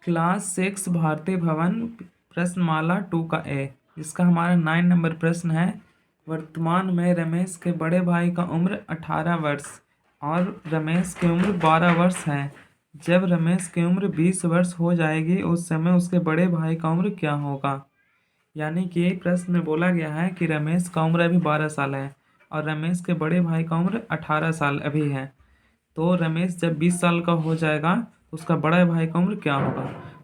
Class 6 भारतीय भवन प्रश्नमाला 2 का ए। इसका हमारा 9 नंबर प्रश्न है। वर्तमान में रमेश के बड़े भाई का उम्र 18 वर्ष और रमेश की उम्र 12 वर्ष है। जब रमेश की उम्र 20 वर्ष हो जाएगी उस समय उसके बड़े भाई का उम्र क्या होगा। यानी कि प्रश्न में बोला गया है कि रमेश का उम्र अभी 12 साल है और रमेश के बड़े भाई का उम्र 18 साल अभी है। तो रमेश जब 20 साल का हो जाएगा तो उसका बड़ा भाई का उम्र क्या होगा।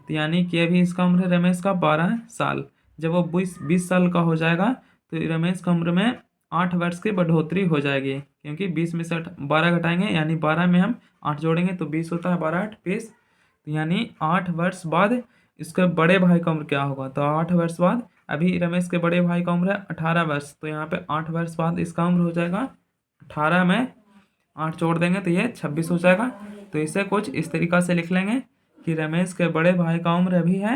तो यानी कि अभी इसका उम्र है रमेश का 12 साल। जब वो 20 साल का हो जाएगा तो रमेश का उम्र में 8 वर्ष की बढ़ोतरी हो जाएगी, क्योंकि 20 में से 12 घटाएंगे यानी 12 में हम 8 जोड़ेंगे तो 20 होता है, 12 8 20। तो यानी 8 वर्ष बाद इसके बड़े भाई का उम्र क्या होगा। तो 8 वर्ष बाद अभी रमेश के बड़े भाई का उम्र है 18 वर्ष, तो यहाँ पे 8 वर्ष बाद इसका उम्र हो जाएगा 18 में 8 जोड़ देंगे तो ये 26 हो जाएगा। तो इसे कुछ इस तरीक़ा से लिख लेंगे कि रमेश के बड़े भाई का उम्र अभी है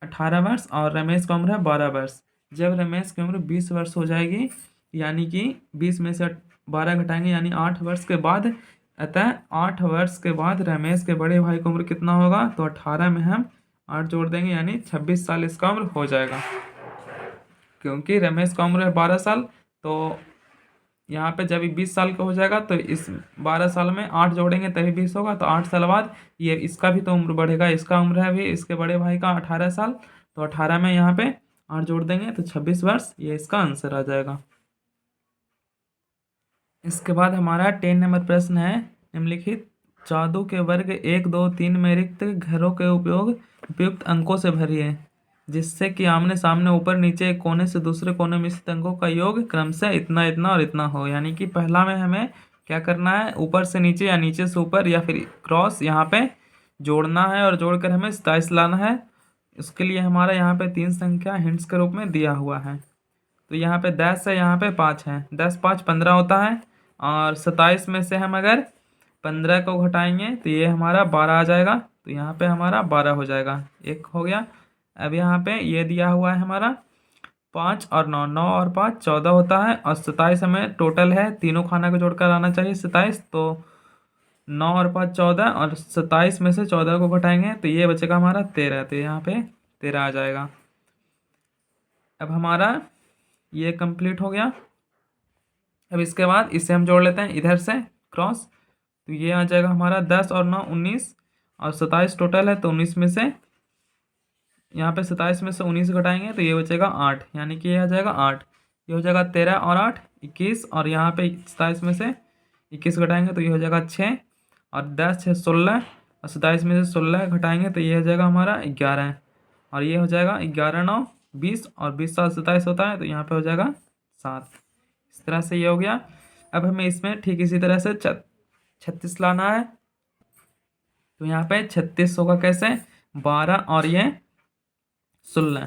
18 वर्ष और रमेश का उम्र है 12 वर्ष। जब रमेश की उम्र 20 वर्ष हो जाएगी यानी कि 20 में से 12 घटाएंगे यानी 8 वर्ष के बाद, अतः 8 वर्ष के बाद रमेश के बड़े भाई का उम्र कितना होगा। तो 18 में हम 8 जोड़ देंगे यानी 26 साल इसका उम्र हो जाएगा। क्योंकि रमेश का उम्र है 12 साल तो यहाँ पे जब 20 साल का हो जाएगा तो इस 12 साल में 8 जोड़ेंगे तभी 20 होगा। तो 8 साल बाद ये इसका भी तो उम्र बढ़ेगा। इसका उम्र है अभी इसके बड़े भाई का 18 साल, तो 18 में यहाँ पे 8 जोड़ देंगे तो 26 वर्ष, ये इसका आंसर आ जाएगा। इसके बाद हमारा 10 नंबर प्रश्न है। निम्नलिखित जादू के वर्ग 1 2 3 में रिक्त घरों के उपयुक्त अंकों से भरिए, जिससे कि आमने सामने ऊपर नीचे एक कोने से दूसरे कोने में स्थित अंकों का योग क्रमशः इतना इतना और इतना हो। यानी कि पहला में हमें क्या करना है, ऊपर से नीचे या नीचे से ऊपर या फिर क्रॉस यहाँ पे जोड़ना है और जोड़कर हमें 27 लाना है। उसके लिए हमारा यहाँ पे 3 संख्या हिंट्स के रूप में दिया हुआ है। तो यहाँ पे 10 है, यहाँ पे 5 है, 10 5 15 होता है और 27 में से हम अगर 15 को घटाएंगे तो ये हमारा 12 आ जाएगा। तो यहाँ पे हमारा 12 हो जाएगा, एक हो गया। अब यहाँ पे ये दिया हुआ है हमारा 5 और 9, 9 और 5 14 होता है और 27 हमें टोटल है, तीनों खाना को जोड़कर आना चाहिए 27। तो 9 और 5 14 और 27 में से 14 को घटाएंगे तो ये बचेगा हमारा 13। तो यहाँ पे 13 आ जाएगा। अब हमारा ये कंप्लीट हो गया। अब इसके बाद इसे हम जोड़ लेते हैं इधर से क्रॉस, तो ये आ जाएगा हमारा 10 और 9 19 और 27 टोटल है। तो 19 में से यहाँ पे 27 में से 19 घटाएंगे तो ये बचेगा 8, यानी कि ये आ जाएगा 8। ये हो जाएगा 13 और 8 21 और यहाँ पे 27 में से 21 घटाएंगे तो ये हो जाएगा 6 और 10 6 16 और 27 में से 16 घटाएंगे तो ये हो जाएगा हमारा 11 और ये हो जाएगा 11 9 20 और 20 7 27 होता है तो यहाँ पे हो जाएगा 7। इस तरह से ये हो गया। अब हमें इसमें ठीक इसी तरह से 36 लाना है। तो यहाँ पे 36 होगा कैसे, 12 और ये 16,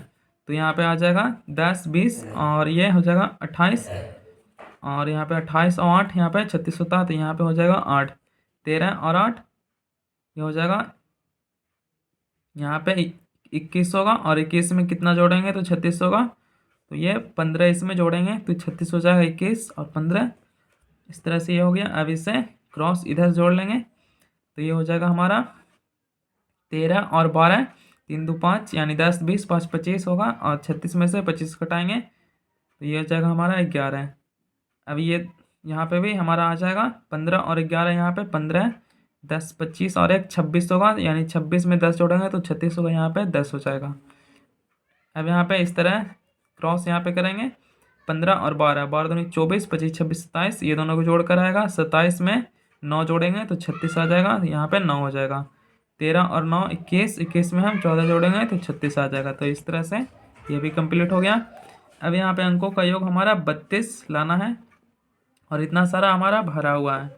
तो यहाँ पे आ जाएगा 10 20 और ये हो जाएगा 28 और यहाँ पे 28 और 8 यहाँ पे 36 होता है तो यहाँ पे हो जाएगा 8, 13 और 8 ये हो जाएगा यहाँ पे 21 होगा और 21 में कितना जोड़ेंगे तो 36 होगा। तो ये 15 इसमें जोड़ेंगे तो 36 हो जाएगा, 21 और 15। इस तरह से ये हो गया। अब इसे क्रॉस इधर जोड़ लेंगे तो ये हो जाएगा हमारा 13 और 12 3 2 5 यानी 10 20 5 25 होगा और 36 में से 25 घटाएंगे तो ये हो जाएगा हमारा 11। अब ये यहाँ पे भी हमारा आ जाएगा 15 और 11 यहाँ पे 15 10 25 और 1 26 होगा, यानी 26 में 10 जोड़ेंगे तो 36 होगा, यहाँ पे 10 हो जाएगा। अब यहाँ पे इस तरह क्रॉस यहाँ पे करेंगे 15 और 12 12 दूनी 24 25 26 27 ये दोनों को जोड़ कर आएगा। 27 में 9 जोड़ेंगे तो 36 आ जाएगा, यहाँ पे 9 हो जाएगा। 13 और 9 21 21 में हम 14 जोड़ेंगे तो 36 आ जाएगा। तो इस तरह से ये भी कंप्लीट हो गया। अब यहाँ पे अंकों का योग हमारा 32 लाना है और इतना सारा हमारा भरा हुआ है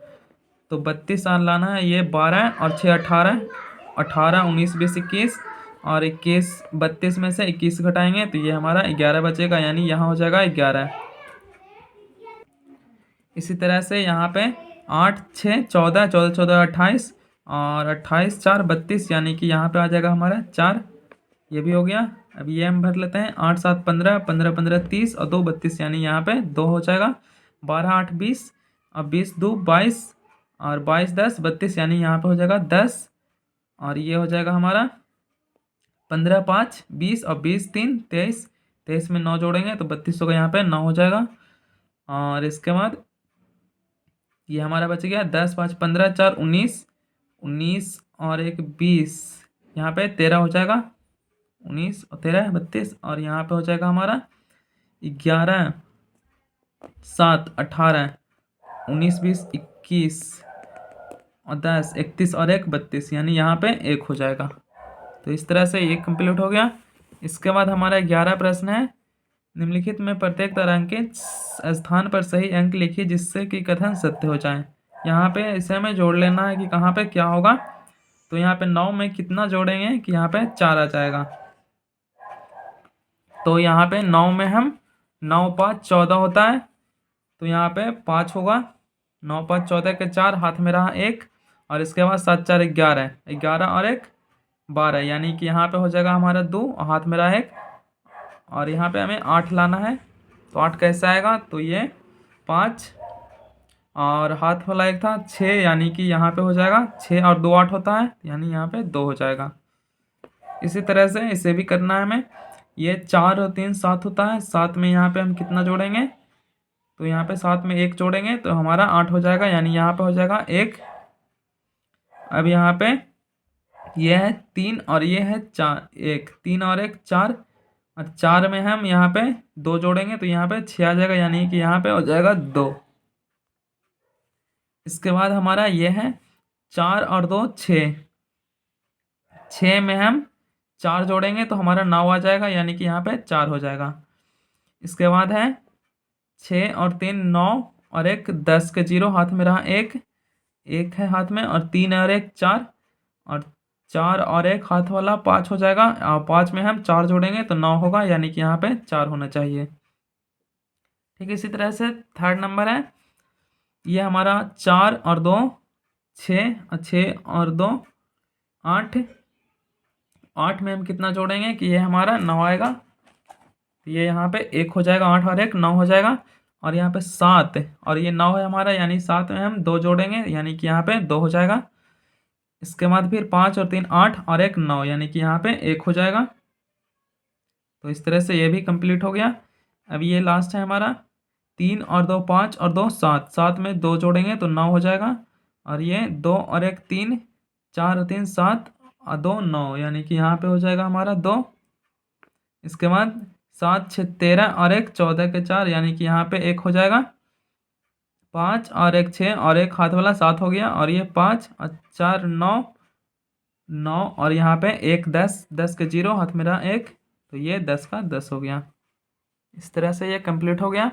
तो 32 लाना है। ये 12 और 6 18 18 19 20 21 और 21 32 में से 21 घटाएंगे तो ये हमारा 11 बचेगा, यानी यहाँ हो जाएगा 11। इसी तरह से यहाँ पे 8 6 14 14 14 28 और 28 4 32 यानी कि यहाँ पे आ जाएगा हमारा 4, ये भी हो गया। अब ये हम भर लेते हैं 8 7 15 15 15 30 और 2 32 यानी यहाँ पे 2 हो जाएगा। 12 8 20 और 20 2 22 और 22 10 32 यानी यहाँ पे हो जाएगा 10 और ये हो जाएगा हमारा 15 5 20 और 20 3 23, 23 में 9 जोड़ेंगे तो 32 होगा, यहाँ पे 9 हो जाएगा। और इसके बाद ये हमारा बच गया 10 5 15 4 19, 19 और एक 20, यहाँ पे 13 हो जाएगा। 19 और 13 32, और यहाँ पे हो जाएगा हमारा 11 7 18, 19 20 21 और 10 31 और एक 32, यानी यहाँ पे 1 हो जाएगा। तो इस तरह से ये कंप्लीट हो गया। इसके बाद हमारा 11 प्रश्न है, निम्नलिखित में प्रत्येक तरंग के स्थान पर सही अंक लिखिए जिससे कि कथन सत्य हो जाए। यहाँ पे इसे हमें जोड़ लेना है कि कहाँ पे क्या होगा। तो यहाँ पे 9 में कितना जोड़ेंगे कि यहाँ पे 4 आ जाएगा। तो यहाँ पे 9 में हम 9 5 14 होता है, तो यहाँ पे 5 होगा। 9 5 14 के 4, हाथ में रहा 1, और इसके बाद 7 4 11, 11 और एक 12, यानी कि यहाँ पे हो जाएगा हमारा 2 और हाथ में रहा 1, और यहाँ पे हमें 8 लाना है। तो 8 कैसे आएगा, तो ये 5 और हाथ वाला एक था 6, यानी कि यहाँ पे हो जाएगा 6 और 2 8 होता है, यानी यहाँ पे 2 हो जाएगा। इसी तरह से इसे भी करना है हमें। ये 4 और 3 7 होता है, 7 में यहाँ पे हम कितना जोड़ेंगे, तो यहाँ पे 7 में 1 जोड़ेंगे तो हमारा 8 हो जाएगा, यानी यहाँ पे हो जाएगा 1। अब यहाँ पे ये है 3 और ये है 4, 1 3 और एक 4, और 4 में हम यहाँ पे 2 जोड़ेंगे तो यहाँ पे 6 आ जाएगा, यानी कि यहाँ पे हो जाएगा 2। इसके बाद हमारा ये है 4 और 2 6, 6 में हम 4 जोड़ेंगे तो हमारा 9 आ जाएगा, यानी कि यहाँ पे 4 हो जाएगा। इसके बाद है 6 और 3 9, और एक 10 के 0, हाथ में रहा 1, 1 है हाथ में, और 3 और एक 4, और 4 और एक हाथ वाला 5 हो जाएगा, और 5 में हम 4 जोड़ेंगे तो 9 होगा, यानी कि यहाँ पे 4 होना चाहिए। ठीक है, इसी तरह से थर्ड नंबर है, ये हमारा 4 और 2 6, और 6 और 2 8, 8 में हम कितना जोड़ेंगे कि ये हमारा 9 आएगा, तो ये यहाँ पे 1 हो जाएगा, 8 और एक 9 हो जाएगा। और यहाँ पे 7 और ये 9 है हमारा, यानी 7 में हम 2 जोड़ेंगे, यानी कि यहाँ पे 2 हो जाएगा। इसके बाद फिर 5 और 3 8 और एक 9, यानी कि यहाँ पे 1 हो जाएगा। तो इस तरह से ये भी कंप्लीट हो गया। अब ये लास्ट है हमारा 3 और 2 5 और 2 7, 7 में 2 जोड़ेंगे तो 9 हो जाएगा। और ये 2 और एक 3, 4 और 3 7 और 2 9, यानी कि यहाँ पे हो जाएगा हमारा 2। इसके बाद 7 6 13 और एक 14 के 4, यानी कि यहाँ पे 1 हो जाएगा। 5 और एक 6 और एक हाथ वाला 7 हो गया, और ये 5 और 4 9, 9 और यहाँ पे एक 10, 10 के 0, हाथ में रहा 1, तो ये 10 का 10 हो गया। इस तरह से ये कंप्लीट हो गया।